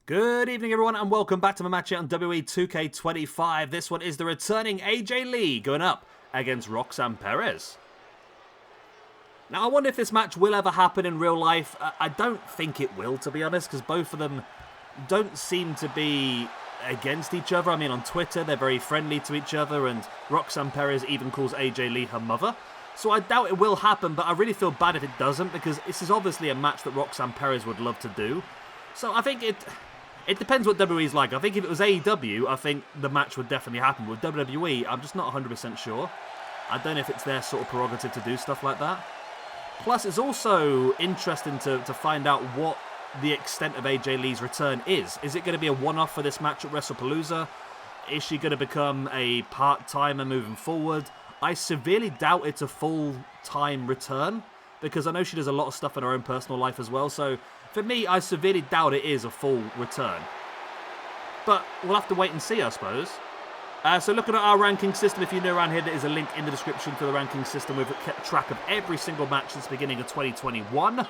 Good evening, everyone, and welcome back to my match here on WWE 2K25. This one is the returning AJ Lee going up against Roxanne Perez. Now, I wonder if this match will ever happen in real life. I don't think it will, to be honest, because both of them don't seem to be against each other. I mean, on Twitter, they're very friendly to each other, and Roxanne Perez even calls AJ Lee her mother. So I doubt it will happen, but I really feel bad if it doesn't, because this is obviously a match that Roxanne Perez would love to do. So I think it depends what WWE's like. I think if it was AEW, I think the match would definitely happen. With WWE, I'm just not 100% sure. I don't know if it's their sort of prerogative to do stuff like that. Plus, it's also interesting to find out what the extent of AJ Lee's return is. Is it going to be a one-off for this match at WrestlePalooza? Is she going to become a part-timer moving forward? I severely doubt it's a full-time return, because I know she does a lot of stuff in her own personal life as well, so for me, I severely doubt it is a full return. But we'll have to wait and see, I suppose. So looking at our ranking system, if you're new around here, there is a link in the description for the ranking system. We've kept track of every single match since the beginning of 2021.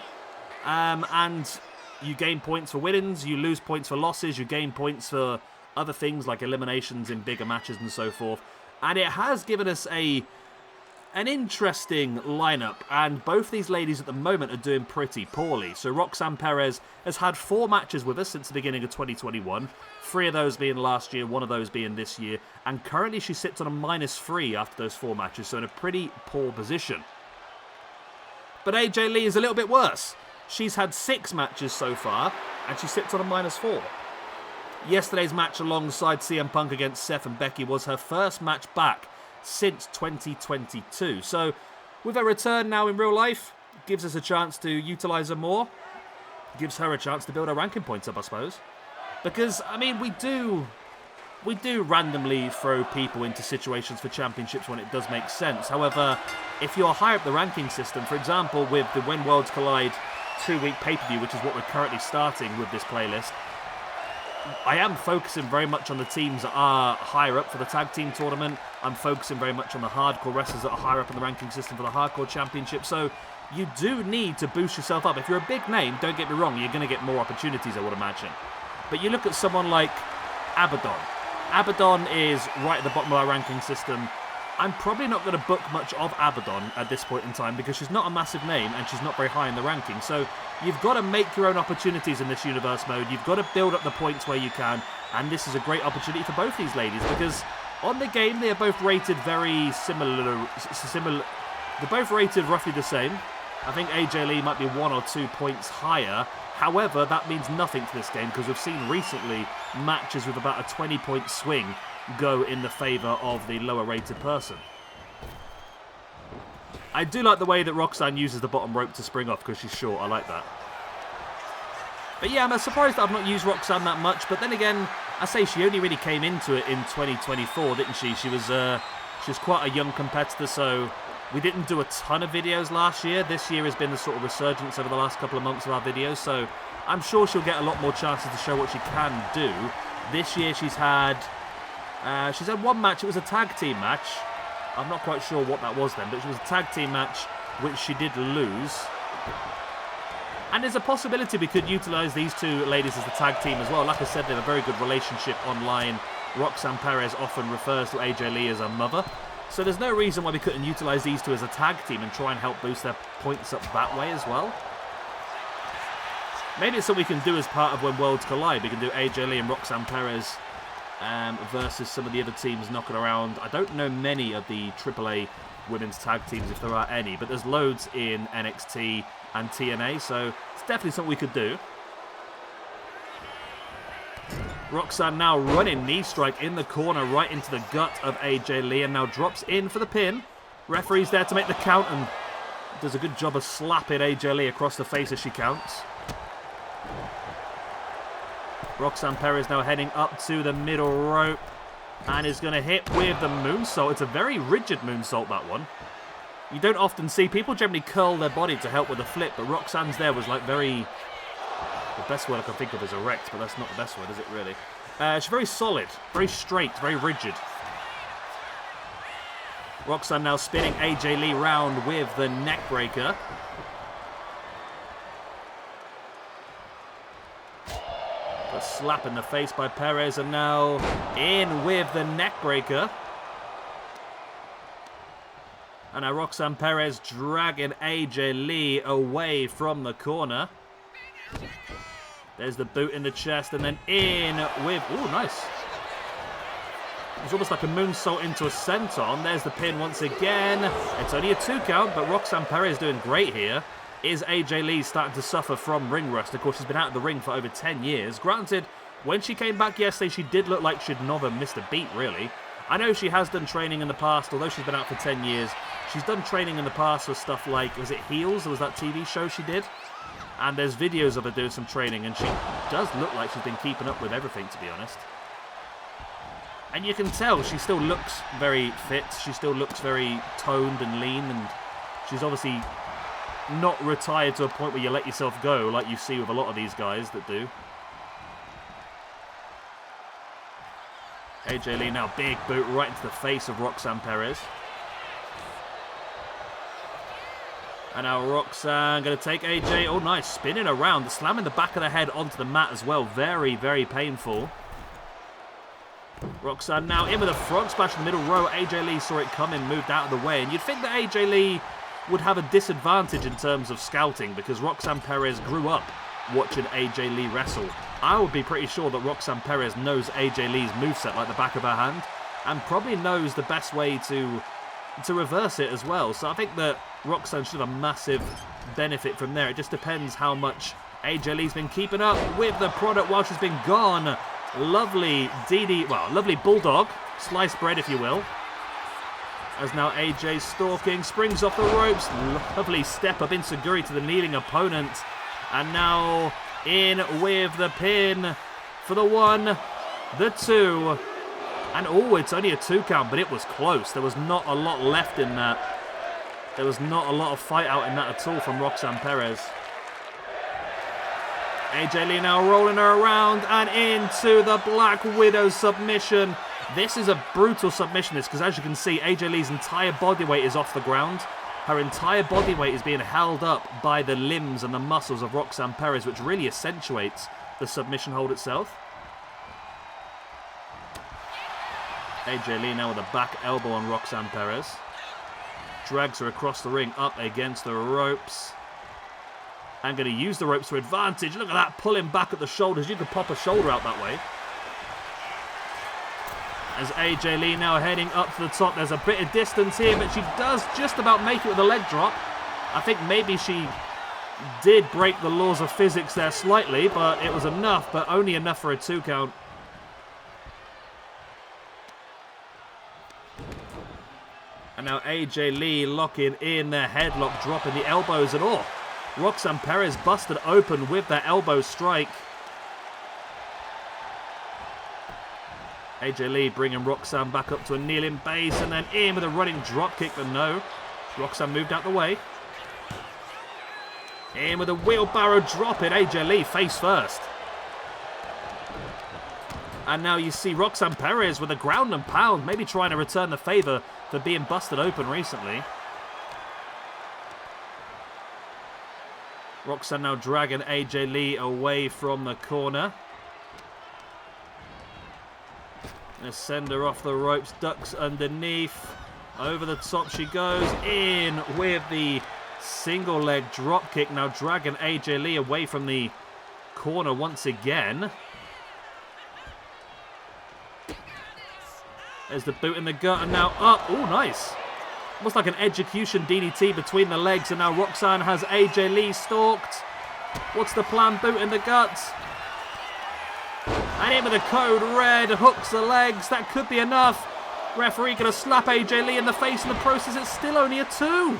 And you gain points for winnings, you lose points for losses, you gain points for other things like eliminations in bigger matches and so forth. And it has given us an interesting lineup, and both these ladies at the moment are doing pretty poorly. So Roxanne Perez has had 4 matches with us since the beginning of 2021, 3 of those being last year, 1 of those being this year, and currently she sits on a -3 after those 4 matches, so in a pretty poor position. But AJ Lee is a little bit worse. She's had 6 matches so far, and she sits on a -4. Yesterday's match alongside CM Punk against Seth and Becky was her first match back since 2022. So with her return now in real life, gives us a chance to utilise her more. Gives her a chance to build her ranking points up, I suppose. Because, I mean, we do randomly throw people into situations for championships when it does make sense. However, if you're higher up the ranking system, for example, with the When Worlds Collide 2-week pay-per-view, which is what we're currently starting with this playlist, I am focusing very much on the teams that are higher up for the tag team tournament. I'm focusing very much on the hardcore wrestlers that are higher up in the ranking system for the hardcore championship. So you do need to boost yourself up. If you're a big name, don't get me wrong, you're going to get more opportunities, I would imagine. But you look at someone like Abaddon. Abaddon is right at the bottom of our ranking system. I'm probably not going to book much of Abaddon at this point in time because she's not a massive name and she's not very high in the ranking. So you've got to make your own opportunities in this universe mode. You've got to build up the points where you can. And this is a great opportunity for both these ladies because on the game, they are both rated very similar. They're both rated roughly the same. I think AJ Lee might be 1 or 2 points higher. However, that means nothing to this game because we've seen recently matches with about a 20-point swing go in the favour of the lower rated person. I do like the way that Roxanne uses the bottom rope to spring off because she's short. I like that. But yeah, I'm surprised that I've not used Roxanne that much. But then again, I say she only really came into it in 2024, didn't she? She was quite a young competitor, so we didn't do a ton of videos last year. This year has been the sort of resurgence over the last couple of months of our videos, so I'm sure she'll get a lot more chances to show what she can do. This year she's had 1 match. It was a tag team match. I'm not quite sure what that was then, but it was a tag team match which she did lose. And there's a possibility we could utilise these 2 ladies as the tag team as well. Like I said, they have a very good relationship online. Roxanne Perez often refers to AJ Lee as her mother. So there's no reason why we couldn't utilise these 2 as a tag team and try and help boost their points up that way as well. Maybe it's something we can do as part of When Worlds Collide. We can do AJ Lee and Roxanne Perez versus some of the other teams knocking around. I don't know many of the AAA women's tag teams, if there are any, but there's loads in NXT and TNA, so it's definitely something we could do. Roxanne now running knee strike in the corner right into the gut of AJ Lee and now drops in for the pin. Referee's there to make the count and does a good job of slapping AJ Lee across the face as she counts. Roxanne Perez now heading up to the middle rope and is going to hit with the moonsault. It's a very rigid moonsault, that one. You don't often see people generally curl their body to help with a flip, but Roxanne's there was like very... The best word I can think of is erect, but that's not the best word, is it really? She's very solid, very straight, very rigid. Roxanne now spinning AJ Lee round with the neck breaker. A slap in the face by Perez, and now in with the neck breaker. And now Roxanne Perez dragging AJ Lee away from the corner. There's the boot in the chest, and then in with... Ooh, nice. It's almost like a moonsault into a senton. There's the pin once again. It's only a 2 count, but Roxanne Perez doing great here. Is AJ Lee starting to suffer from ring rust? Of course, she's been out of the ring for over 10 years. Granted, when she came back yesterday, she did look like she'd never missed a beat, really. I know she has done training in the past, although she's been out for 10 years. She's done training in the past for stuff like, was it Heels? Or was that TV show she did? And there's videos of her doing some training, and she does look like she's been keeping up with everything, to be honest. And you can tell she still looks very fit. She still looks very toned and lean, and she's obviously not retired to a point where you let yourself go, like you see with a lot of these guys that do. AJ Lee now, big boot right into the face of Roxanne Perez. And now Roxanne going to take AJ. Oh, nice. Spinning around. Slamming the back of the head onto the mat as well. Very, very painful. Roxanne now in with a frog splash in the middle row. AJ Lee saw it coming, moved out of the way. And you'd think that AJ Lee would have a disadvantage in terms of scouting because Roxanne Perez grew up watching AJ Lee wrestle. I would be pretty sure that Roxanne Perez knows AJ Lee's moveset like the back of her hand and probably knows the best way to reverse it as well. So I think that Roxanne should have a massive benefit from there. It just depends how much AJ Lee's been keeping up with the product while she's been gone. Lovely lovely bulldog, sliced bread if you will. As now AJ stalking, springs off the ropes. Lovely step up enziguri to the kneeling opponent. And now in with the pin for the 1, the 2. And oh, it's only a 2 count, but it was close. There was not a lot left in that. There was not a lot of fight out in that at all from Roxanne Perez. AJ Lee now rolling her around and into the Black Widow submission. This is a brutal submission, because as you can see, AJ Lee's entire body weight is off the ground. Her entire body weight is being held up by the limbs and the muscles of Roxanne Perez, which really accentuates the submission hold itself. AJ Lee now with a back elbow on Roxanne Perez. Drags her across the ring up against the ropes. And going to use the ropes to advantage. Look at that, pulling back at the shoulders. You could pop a shoulder out that way. As AJ Lee now heading up to the top. There's a bit of distance here, but she does just about make it with a leg drop. I think maybe she did break the laws of physics there slightly, but it was enough, but only enough for a 2 count. And now AJ Lee locking in their headlock, dropping the elbows, and oh, Roxanne Perez busted open with that elbow strike. AJ Lee bringing Roxanne back up to a kneeling base, and then in with a running drop kick, but no. Roxanne moved out the way. In with a wheelbarrow drop in, AJ Lee face first. And now you see Roxanne Perez with a ground and pound, maybe trying to return the favour for being busted open recently. Roxanne now dragging AJ Lee away from the corner. Gonna send her off the ropes, ducks underneath. Over the top she goes, in with the single leg drop kick. Now dragging AJ Lee away from the corner once again. There's the boot in the gut, and now up. Oh, nice. Almost like an execution DDT between the legs, and now Roxanne has AJ Lee stalked. What's the plan? Boot in the gut. And in with the code red, hooks the legs. That could be enough. Referee going to slap AJ Lee in the face in the process. It's still only a 2.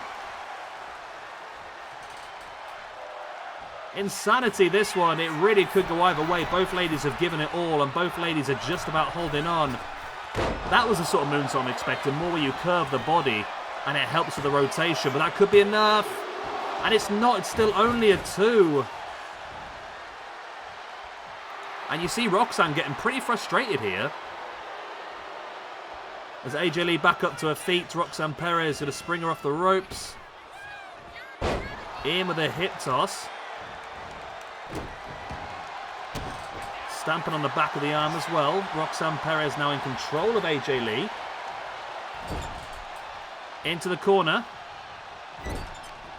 Insanity, this one. It really could go either way. Both ladies have given it all, and both ladies are just about holding on. That was the sort of moonsault I'm expecting, more where you curve the body and it helps with the rotation, but that could be enough. And it's not, it's still only a 2. And you see Roxanne getting pretty frustrated here. As AJ Lee back up to her feet, Roxanne Perez going to spring her off the ropes. In with a hip toss. Stamping on the back of the arm as well. Roxanne Perez now in control of AJ Lee. Into the corner.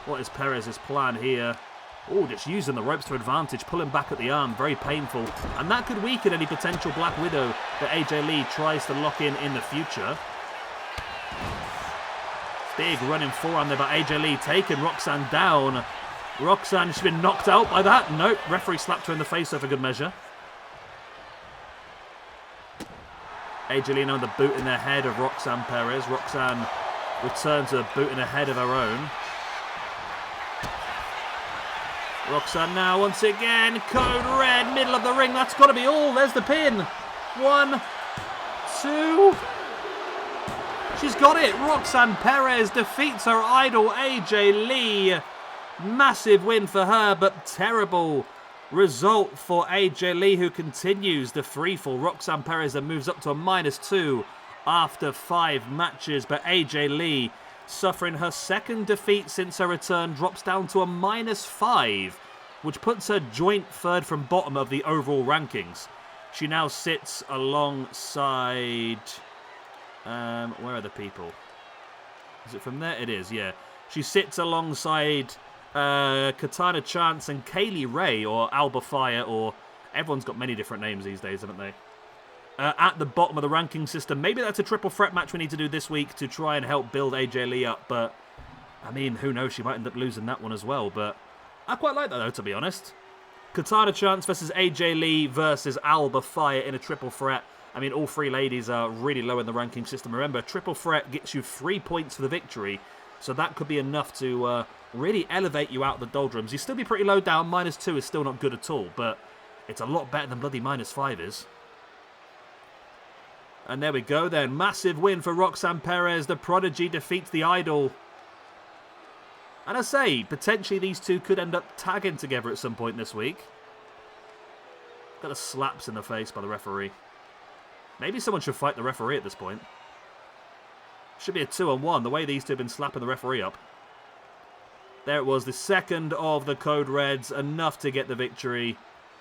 What is Perez's plan here? Oh, just using the ropes to advantage, pulling back at the arm, very painful. And that could weaken any potential Black Widow that AJ Lee tries to lock in the future. Big running forearm there by AJ Lee, taking Roxanne down. Roxanne, she's been knocked out by that. Nope, referee slapped her in the face for good measure. AJ Lee now the boot in the head of Roxanne Perez. Roxanne returns a boot in the head of her own. Roxanne now once again, code red, middle of the ring. That's got to be all. There's the pin. 1, 2. She's got it. Roxanne Perez defeats her idol AJ Lee. Massive win for her, but terrible result for AJ Lee, who continues the freefall. Roxanne Perez then moves up to a -2 after 5 matches, but AJ Lee, suffering her second defeat since her return, drops down to a -5, which puts her joint third from bottom of the overall rankings. She now sits alongside... where are the people? Is it from there? It is, yeah. She sits alongside Katana Chance and Kaylee Ray, or Alba Fire, or... Everyone's got many different names these days, haven't they? At the bottom of the ranking system. Maybe that's a triple threat match we need to do this week to try and help build AJ Lee up, but... I mean, who knows? She might end up losing that one as well, but... I quite like that, though, to be honest. Katana Chance versus AJ Lee versus Alba Fire in a triple threat. I mean, all 3 ladies are really low in the ranking system. Remember, triple threat gets you 3 points for the victory, so that could be enough to really elevate you out of the doldrums. You'd still be pretty low down. -2 is still not good at all, but it's a lot better than bloody -5 is. And there we go then. Massive win for Roxanne Perez. The Prodigy defeats the Idol. And I say, potentially these two could end up tagging together at some point this week. Got a slaps in the face by the referee. Maybe someone should fight the referee at this point. Should be a 2-on-1, the way these two have been slapping the referee up. There it was, the second of the Code Reds, enough to get the victory.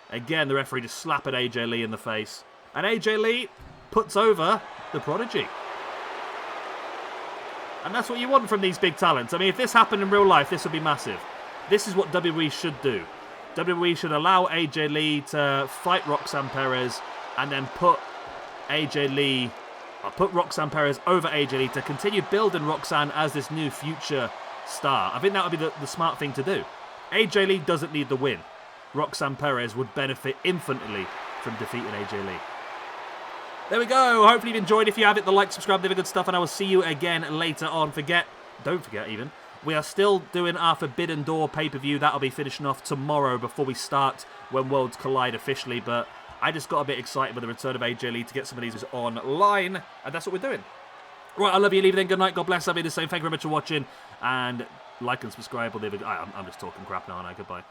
Again, the referee just slapping AJ Lee in the face. And AJ Lee puts over the Prodigy. And that's what you want from these big talents. I mean, if this happened in real life, this would be massive. This is what WWE should do. WWE should allow AJ Lee to fight Roxanne Perez and then put Roxanne Perez over AJ Lee to continue building Roxanne as this new future star. I think that would be the smart thing to do. AJ Lee doesn't need the win. Roxanne Perez would benefit infinitely from defeating AJ Lee. There we go. Hopefully you've enjoyed. If you have, hit the like, subscribe, the good stuff, and I will see you again later on. Don't forget even, we are still doing our Forbidden Door pay-per-view. That'll be finishing off tomorrow before we start When Worlds Collide officially, but I just got a bit excited with the return of AJ Lee to get some of these online, and that's what we're doing. Right, I love you, leave it then. Good night, God bless. I'll be the same. Thank you very much for watching, and like and subscribe. I'm just talking crap now, aren't I? Goodbye.